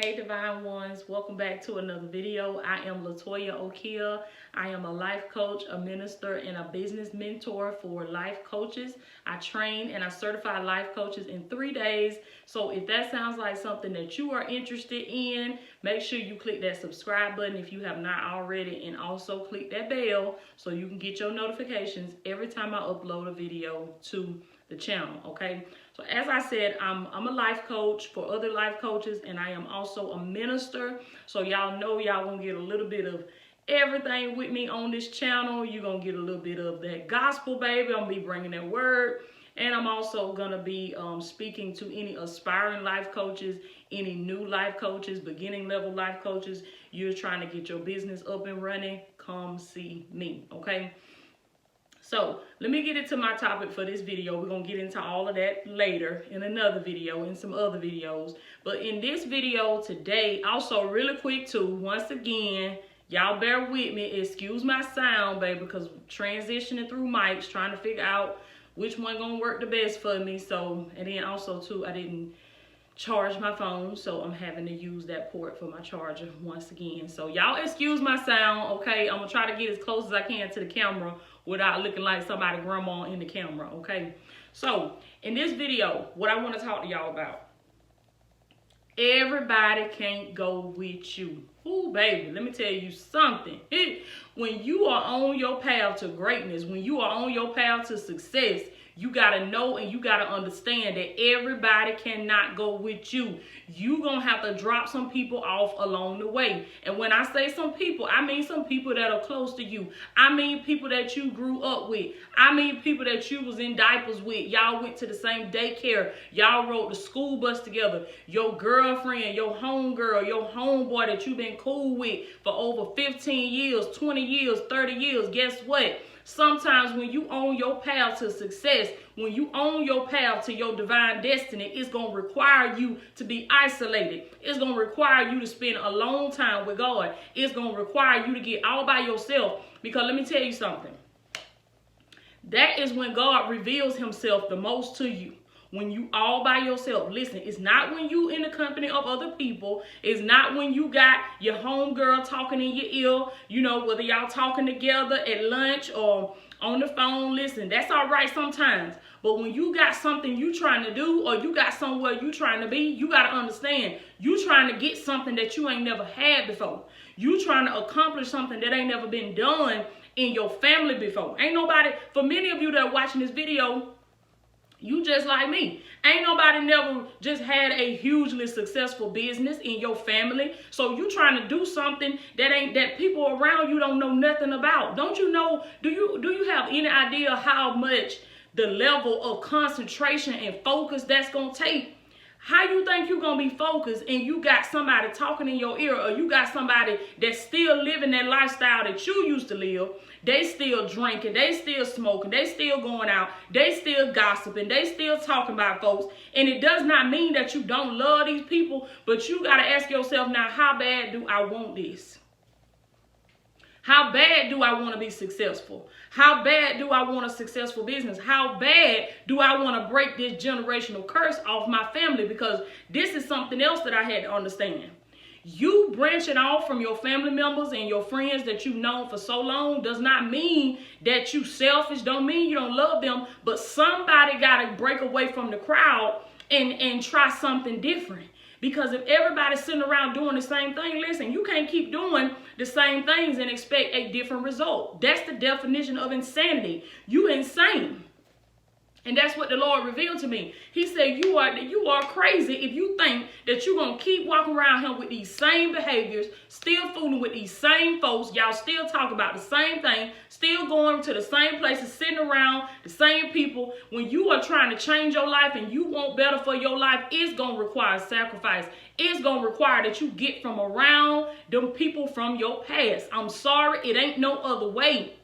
Hey Divine Ones, welcome back to another video. I am Latoya Okia. I am a life coach, a minister, and a business mentor for life coaches. I train and I certify life coaches in 3 days. So if that sounds like something that you are interested in, make sure you click that subscribe button if you have not already, and also click that bell so you can get your notifications every time I upload a video to the channel. Okay, so as I said, I'm a life coach for other life coaches, and I am also a minister. So y'all know y'all gonna get a little bit of everything with me on this channel. You're gonna get a little bit of that gospel, baby. I'm gonna be bringing that word, and I'm also gonna be speaking to any aspiring life coaches, any new life coaches, beginning level life coaches. You're trying to get your business up and running, come see me. Okay, so let me get into my topic for this video. We're going to get into all of that later in another video, in some other videos. But in this video today, also really quick too, once again, y'all bear with me. Excuse my sound, baby, because transitioning through mics, trying to figure out which one going to work the best for me. So, and then also too, I didn't charge my phone, so I'm having to use that port for my charger once again. So y'all excuse my sound, okay? I'm gonna try to get as close as I can to the camera without looking like somebody grandma in the camera, okay? So in this video, what I want to talk to y'all about, everybody can't go with you. Ooh, baby, let me tell you something. When you are on your path to greatness, when you are on your path to success, you got to know and you got to understand that everybody cannot go with you. You're going to have to drop some people off along the way. And when I say some people, I mean some people that are close to you. I mean people that you grew up with. I mean people that you was in diapers with. Y'all went to the same daycare. Y'all rode the school bus together. Your girlfriend, your homegirl, your homeboy that you've been cool with for over 15 years, 20 years, 30 years. Guess what? Sometimes when you own your path to success, when you own your path to your divine destiny, it's going to require you to be isolated. It's going to require you to spend a long time with God. It's going to require you to get all by yourself. Because let me tell you something. That is when God reveals himself the most to you. When you all by yourself. Listen, it's not when you in the company of other people. It's not when you got your homegirl talking in your ear, you know, whether y'all talking together at lunch or on the phone. Listen, that's all right sometimes. But when you got something you trying to do, or you got somewhere you trying to be, you got to understand, you trying to get something that you ain't never had before. You trying to accomplish something that ain't never been done in your family before. Ain't nobody, for many of you that are watching this video, you just like me. Ain't nobody never just had a hugely successful business in your family. So you trying to do something that people around you don't know nothing about. Don't you know, do you have any idea how much the level of concentration and focus that's gonna take? How you think you're going to be focused and you got somebody talking in your ear, or you got somebody that's still living that lifestyle that you used to live? They still drinking, they still smoking, they still going out, they still gossiping, they still talking about folks. And it does not mean that you don't love these people, but you got to ask yourself now, how bad do I want this? How bad do I want to be successful? How bad do I want a successful business? How bad do I want to break this generational curse off my family? Because this is something else that I had to understand. You branching off from your family members and your friends that you've known for so long does not mean that you selfish, don't mean you don't love them, but somebody got to break away from the crowd and try something different. Because if everybody's sitting around doing the same thing, listen, you can't keep doing the same things and expect a different result. That's the definition of insanity. You insane. And that's what the Lord revealed to me. He said, you are crazy if you think that you're going to keep walking around here with these same behaviors, still fooling with these same folks. Y'all still talk about the same thing, still going to the same places, sitting around the same people. When you are trying to change your life and you want better for your life, it's going to require sacrifice. It's going to require that you get from around them people from your past. I'm sorry, it ain't no other way.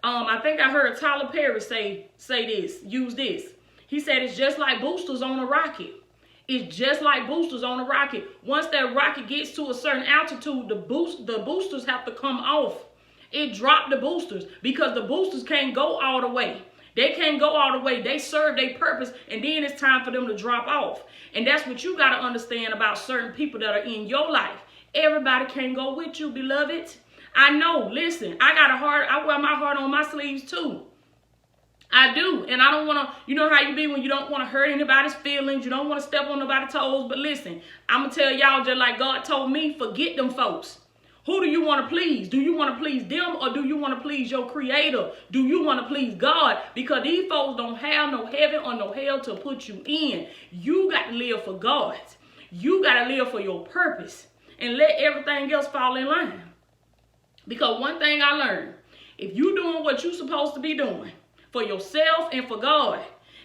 I think I heard Tyler Perry say this, use this. He said it's just like boosters on a rocket. It's just like boosters on a rocket. Once that rocket gets to a certain altitude, the boosters have to come off. It dropped the boosters because the boosters can't go all the way. They can't go all the way. They serve their purpose, and then it's time for them to drop off. And that's what you got to understand about certain people that are in your life. Everybody can't go with you, beloved. I know. Listen, I wear my heart on my sleeves too. I do. And I don't want to, you know how you be when you don't want to hurt anybody's feelings. You don't want to step on nobody's toes. But listen, I'm going to tell y'all just like God told me, forget them folks. Who do you want to please? Do you want to please them, or do you want to please your creator? Do you want to please God? Because these folks don't have no heaven or no hell to put you in. You got to live for God. You got to live for your purpose and let everything else fall in line. Because one thing I learned, if you doing what you're supposed to be doing for yourself and for God,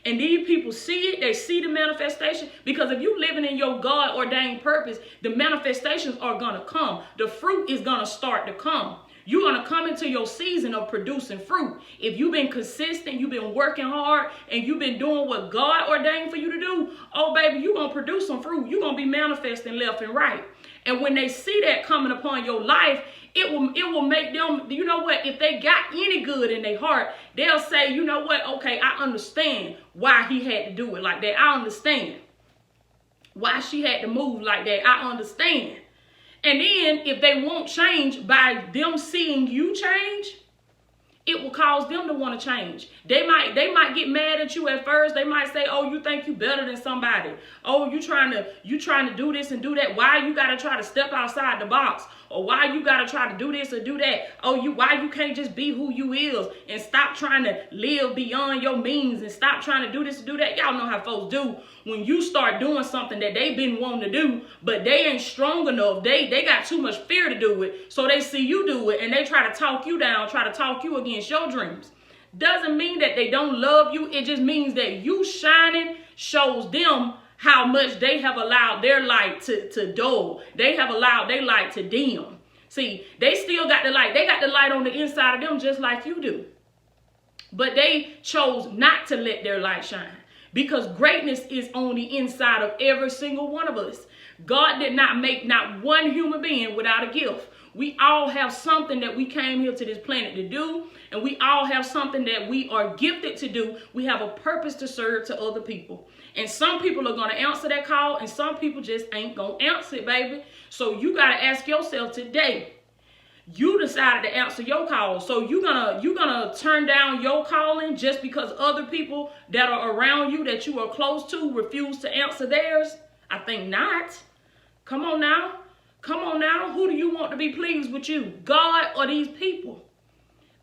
and these people see it, they see the manifestation. Because if you living in your God-ordained purpose, the manifestations are going to come. The fruit is going to start to come. You're going to come into your season of producing fruit. If you've been consistent, you've been working hard, and you've been doing what God ordained for you to do, oh, baby, you're going to produce some fruit. You're going to be manifesting left and right. And when they see that coming upon your life, it will make them, you know what, if they got any good in their heart, they'll say, you know what, okay, I understand why he had to do it like that. I understand why she had to move like that. I understand. And then if they won't change by them seeing you change, it will cause them to want to change. They might get mad at you at first. They might say, oh, you think you better than somebody. Oh, you trying to do this and do that. Why you got to try to step outside the box? Or why you got to try to do this or do that? Oh, why you can't just be who you is and stop trying to live beyond your means and stop trying to do this and do that? Y'all know how folks do when you start doing something that they've been wanting to do, but they ain't strong enough. They got too much fear to do it. So they see you do it and they try to talk you down, try to talk you against your dreams. Doesn't mean that they don't love you. It just means that you shining shows them how much they have allowed their light to dull. They have allowed their light to dim. See, they still got the light. They got the light on the inside of them just like you do. But they chose not to let their light shine. Because greatness is on the inside of every single one of us. God did not make not one human being without a gift. We all have something that we came here to this planet to do. And we all have something that we are gifted to do. We have a purpose to serve to other people. And some people are going to answer that call, and some people just ain't going to answer it, baby. So you got to ask yourself today, you decided to answer your call. So you're gonna turn down your calling just because other people that are around you that you are close to refuse to answer theirs? I think not. Come on now. Come on now. Who do you want to be pleased with you? God or these people?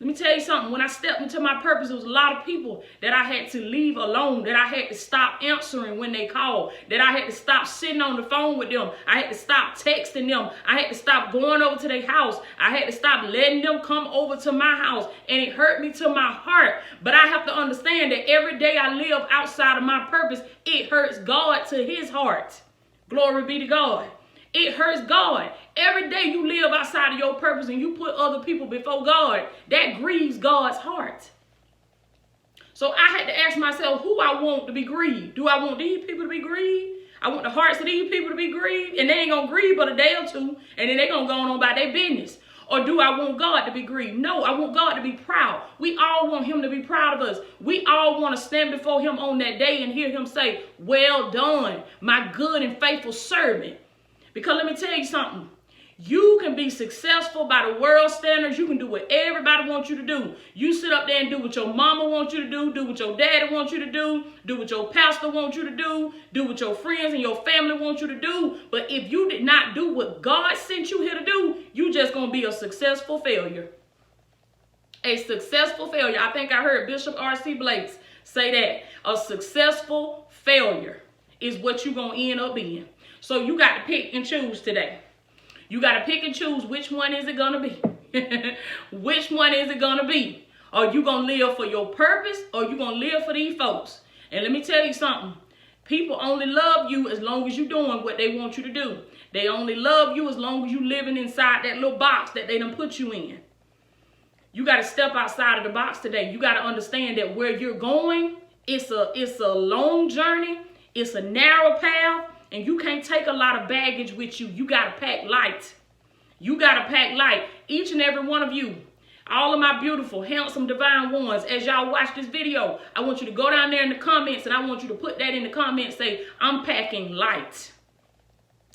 Let me tell you something. When I stepped into my purpose, there was a lot of people that I had to leave alone, that I had to stop answering when they called, that I had to stop sitting on the phone with them. I had to stop texting them. I had to stop going over to their house. I had to stop letting them come over to my house. And it hurt me to my heart. But I have to understand that every day I live outside of my purpose, it hurts God to his heart. Glory be to God. It hurts God. Every day you live outside of your purpose and you put other people before God, that grieves God's heart. So I had to ask myself who I want to be grieved. Do I want these people to be grieved? I want the hearts of these people to be grieved, and they ain't going to grieve but a day or two, and then they're going to go on about their business. Or do I want God to be grieved? No, I want God to be proud. We all want him to be proud of us. We all want to stand before him on that day and hear him say, well done, my good and faithful servant. Because let me tell you something. You can be successful by the world standards. You can do what everybody wants you to do. You sit up there and do what your mama wants you to do what your daddy wants you to do what your pastor wants you to do what your friends and your family want you to do. But if you did not do what God sent you here to do, you just going to be a successful failure. A successful failure. I think I heard Bishop R.C. Blake say that. A successful failure is what you're going to end up being. So you got to pick and choose today. You got to pick and choose which one is it going to be. Which one is it going to be? Are you going to live for your purpose or you going to live for these folks? And let me tell you something. People only love you as long as you're doing what they want you to do. They only love you as long as you're living inside that little box that they done put you in. You got to step outside of the box today. You got to understand that where you're going, it's a long journey. It's a narrow path. And you can't take a lot of baggage with you. You got to pack light. You got to pack light. Each and every one of you, All of my beautiful, handsome, divine ones, as y'all watch this video, I want you to go down there in the comments and I want you to put that in the comments. Say, I'm packing light.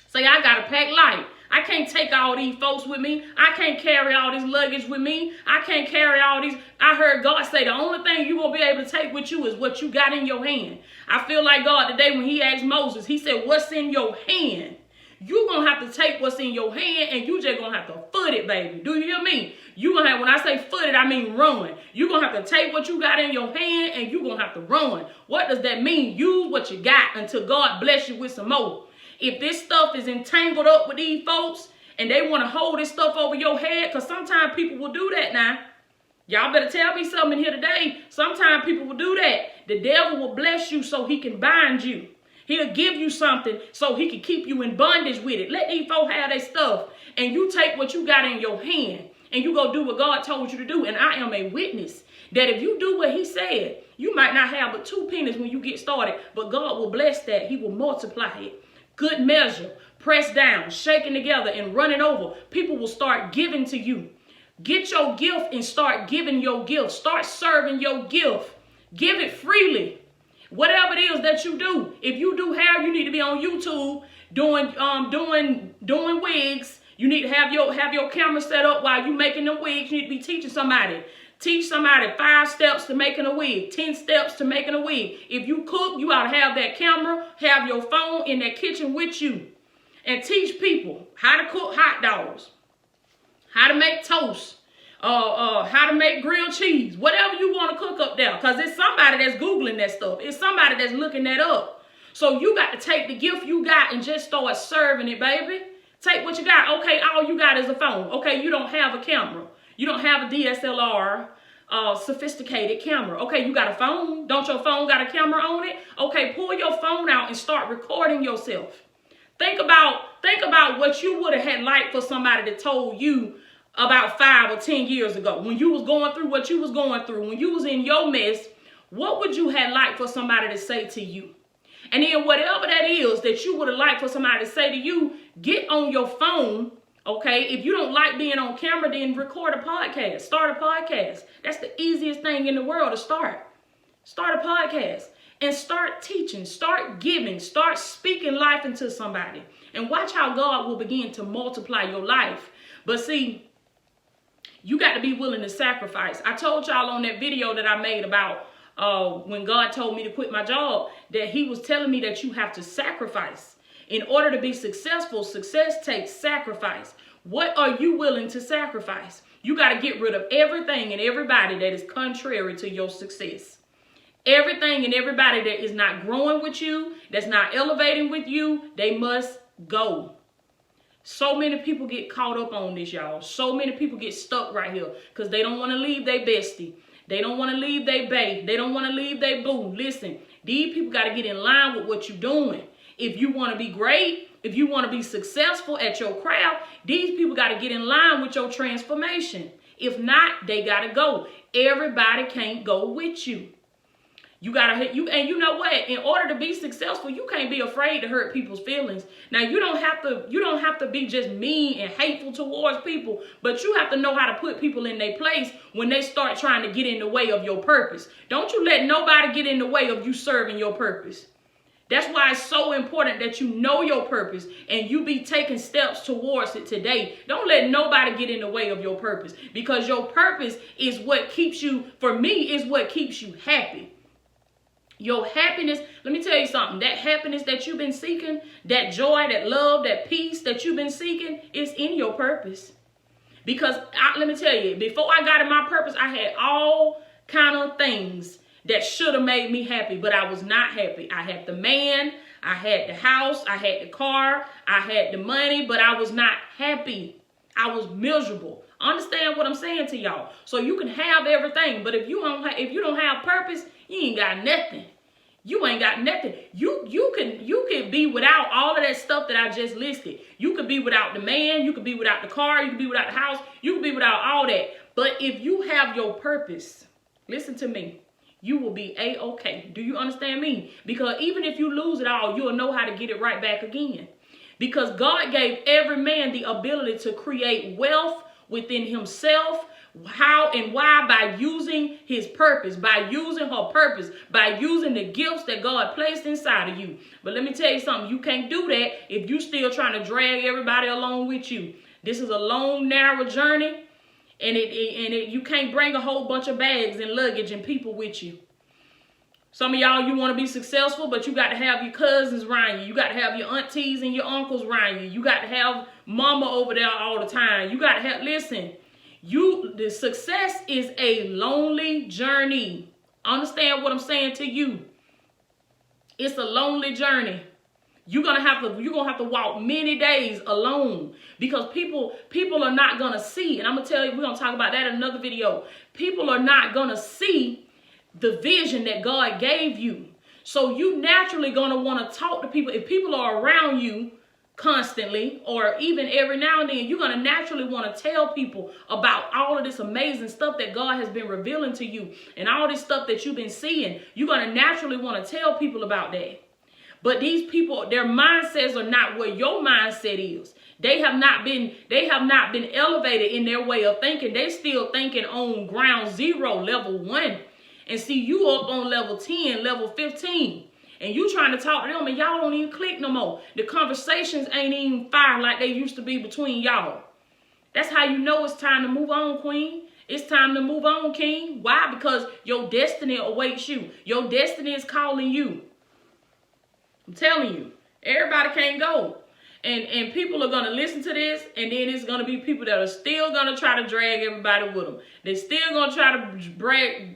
Say, I got to pack light. I can't take all these folks with me. I can't carry all this luggage with me. I can't carry all these. I heard God say the only thing you will be able to take with you is what you got in your hand. I feel like God today when he asked Moses, he said, what's in your hand? You're going to have to take what's in your hand and you just going to have to foot it, baby. Do you hear me? You're going to have, when I say foot it, I mean run. You're going to have to take what you got in your hand and you're going to have to run. What does that mean? Use what you got until God bless you with some more. If this stuff is entangled up with these folks and they want to hold this stuff over your head, because sometimes people will do that now. Y'all better tell me something here today. Sometimes people will do that. The devil will bless you so he can bind you. He'll give you something so he can keep you in bondage with it. Let these folks have their stuff. And you take what you got in your hand and you go do what God told you to do. And I am a witness that if you do what he said, you might not have but 2 pennies when you get started. But God will bless that. He will multiply it. Good measure, pressed down, shaken together, and running over. People will start giving to you. Get your gift and start giving your gift. Start serving your gift. Give it freely. Whatever it is that you do. If you do hair, you need to be on YouTube doing wigs. You need to have your camera set up while you making the wigs. You need to be teaching somebody. Teach somebody 5 steps to making a wig, 10 steps to making a wig. If you cook, you ought to have that camera, have your phone in that kitchen with you. And teach people how to cook hot dogs, how to make toast, how to make grilled cheese, whatever you want to cook up there. Because it's somebody that's Googling that stuff. It's somebody that's looking that up. So you got to take the gift you got and just start serving it, baby. Take what you got. Okay, all you got is a phone. Okay, you don't have a camera. You don't have a DSLR, sophisticated camera. Okay, you got a phone. Don't your phone got a camera on it? Okay, pull your phone out and start recording yourself. Think about what you would have had like for somebody that told you about 5 or 10 years ago. When you was going through what you was going through, when you was in your mess, what would you have liked for somebody to say to you? And then whatever that is that you would have liked for somebody to say to you, get on your phone. Okay, if you don't like being on camera, then record a podcast. Start a podcast. That's the easiest thing in the world to start. Start a podcast and start teaching, start giving, start speaking life into somebody. And watch how God will begin to multiply your life. But see, you got to be willing to sacrifice. I told y'all on that video that I made about when God told me to quit my job, that he was telling me that you have to sacrifice. In order to be successful, success takes sacrifice. What are you willing to sacrifice? You got to get rid of everything and everybody that is contrary to your success. Everything and everybody that is not growing with you, that's not elevating with you, they must go. So many people get caught up on this, y'all. So many people get stuck right here because they don't want to leave their bestie. They don't want to leave their babe. They don't want to leave their boo. Listen, these people got to get in line with what you're doing. If you want to be great, if you want to be successful at your craft, these people got to get in line with your transformation. If not, they got to go. Everybody can't go with you. You got to, and you know what? In order to be successful, you can't be afraid to hurt people's feelings. Now, you don't have to be just mean and hateful towards people, but you have to know how to put people in their place when they start trying to get in the way of your purpose. Don't you let nobody get in the way of you serving your purpose. That's why it's so important that you know your purpose and you be taking steps towards it today. Don't let nobody get in the way of your purpose, because your purpose is what keeps you, for me, is what keeps you happy. Your happiness, let me tell you something, that happiness that you've been seeking, that joy, that love, that peace that you've been seeking is in your purpose. Because let me tell you, before I got in my purpose, I had all kind of things that should have made me happy, but I was not happy. I had the man, I had the house, I had the car, I had the money, but I was not happy. I was miserable. Understand what I'm saying to y'all? So you can have everything, but if you don't have purpose, you ain't got nothing. You ain't got nothing. You can be without all of that stuff that I just listed. You could be without the man, you could be without the car, you could be without the house, you could be without all that. But if you have your purpose, listen to me, you will be A-okay. Do you understand me? Because even if you lose it all, you'll know how to get it right back again. Because God gave every man the ability to create wealth within himself, How and why? By using his purpose, by using her purpose, by using the gifts that God placed inside of you. But let me tell you something, you can't do that if you still trying to drag everybody along with you. This is a long, narrow journey, and you can't bring a whole bunch of bags and luggage and people with you. Some of y'all, you want to be successful, but you got to have your cousins around you. You got to have your aunties and your uncles around you. You got to have mama over there all the time. You got to have, listen, the success is a lonely journey. Understand what I'm saying to you? It's a lonely journey. You're gonna have to walk many days alone, because people are not gonna see, and I'm gonna tell you, we're gonna talk about that in another video. People are not gonna see the vision that God gave you. So you naturally gonna want to talk to people. If people are around you constantly, or even every now and then, you're gonna naturally want to tell people about all of this amazing stuff that God has been revealing to you, and all this stuff that you've been seeing. You're gonna naturally want to tell people about that. But these people, their mindsets are not where your mindset is. They have not been elevated in their way of thinking. They're still thinking on ground zero, level 1. And see, you up on level 10, level 15. And you trying to talk to them, and y'all don't even click no more. The conversations ain't even fire like they used to be between y'all. That's how you know it's time to move on, queen. It's time to move on, king. Why? Because your destiny awaits you. Your destiny is calling you. I'm telling you, everybody can't go. And people are going to listen to this, and then it's going to be people that are still going to try to drag everybody with them. They're still going to try to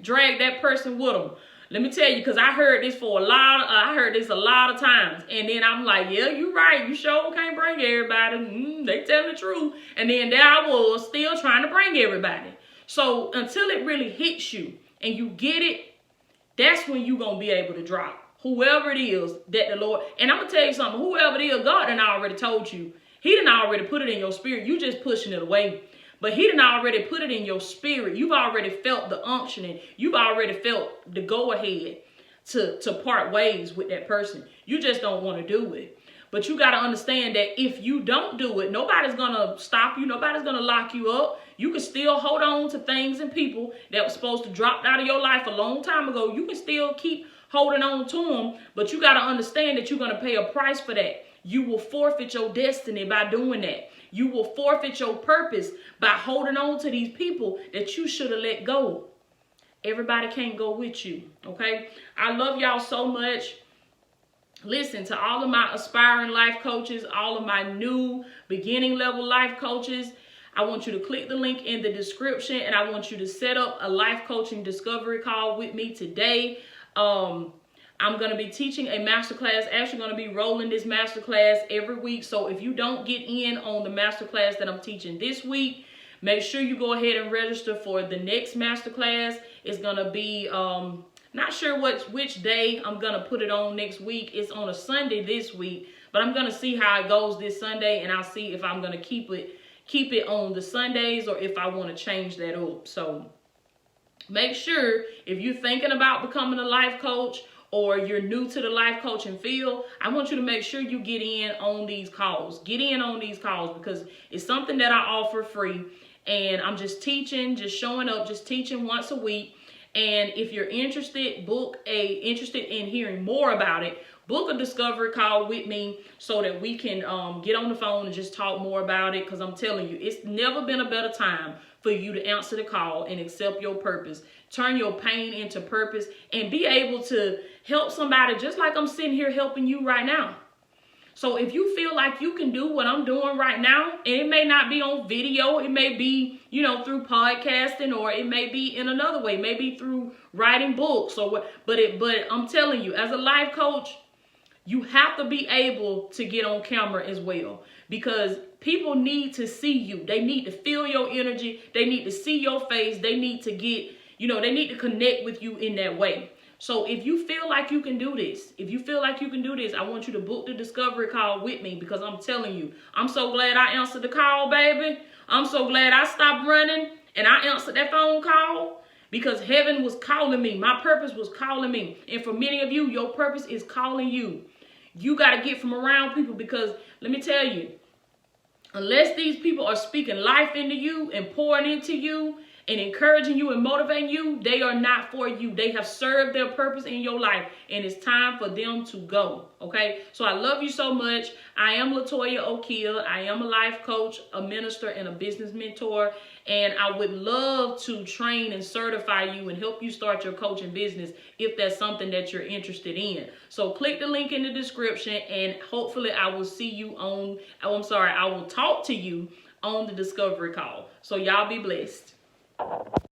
drag that person with them. Let me tell you, because I heard this a lot of times. And then I'm like, yeah, you're right. You sure can't bring everybody. They tell the truth. And then there I was still trying to bring everybody. So until it really hits you and you get it, that's when you're going to be able to drop. Whoever it is that the Lord, and I'm going to tell you something, whoever it is, God done already told you. He done already put it in your spirit. You just pushing it away. But he done already put it in your spirit. You've already felt the unctioning. You've already felt the go ahead to part ways with that person. You just don't want to do it. But you got to understand that if you don't do it, nobody's going to stop you. Nobody's going to lock you up. You can still hold on to things and people that were supposed to drop out of your life a long time ago. You can still keep holding on to them, but you got to understand that you're going to pay a price for that. You will forfeit your destiny by doing that. You will forfeit your purpose by holding on to these people that you should have let go. Everybody can't go with you, okay? I love y'all so much. Listen, to all of my aspiring life coaches, all of my new beginning level life coaches, I want you to click the link in the description, and I want you to set up a life coaching discovery call with me today. I'm going to be teaching a masterclass, actually going to be rolling this masterclass every week. So if you don't get in on the masterclass that I'm teaching this week, make sure you go ahead and register for the next masterclass. It's going to be, not sure which day I'm going to put it on next week. It's on a Sunday this week, but I'm going to see how it goes this Sunday, and I'll see if I'm going to keep it on the Sundays or if I want to change that up. So make sure, if you're thinking about becoming a life coach or you're new to the life coaching field, I want you to make sure you get in on these calls. Get in on these calls, because it's something that I offer free. And I'm just teaching, just showing up, just teaching once a week. And if you're interested in hearing more about it, book a discovery call with me so that we can get on the phone and just talk more about it. Because I'm telling you, it's never been a better time for you to answer the call and accept your purpose. Turn your pain into purpose and be able to help somebody just like I'm sitting here helping you right now. So if you feel like you can do what I'm doing right now, and it may not be on video, it may be, through podcasting, or it may be in another way, maybe through writing books or what, but I'm telling you, as a life coach, you have to be able to get on camera as well, because people need to see you. They need to feel your energy. They need to see your face. They need to get, they need to connect with you in that way. So if you feel like you can do this, I want you to book the discovery call with me, because I'm telling you, I'm so glad I answered the call, baby. I'm so glad I stopped running and I answered that phone call, because heaven was calling me. My purpose was calling me. And for many of you, your purpose is calling you. You got to get from around people, because let me tell you, unless these people are speaking life into you and pouring into you and encouraging you and motivating you, they are not for you. They have served their purpose in your life, and it's time for them to go. Okay, so I love you so much. I am Latoya O'Keel. I am a life coach, a minister, and a business mentor, and I would love to train and certify you and help you start your coaching business if that's something that you're interested in. So click the link in the description, and hopefully I will see you on, I will talk to you on the discovery call. So y'all be blessed.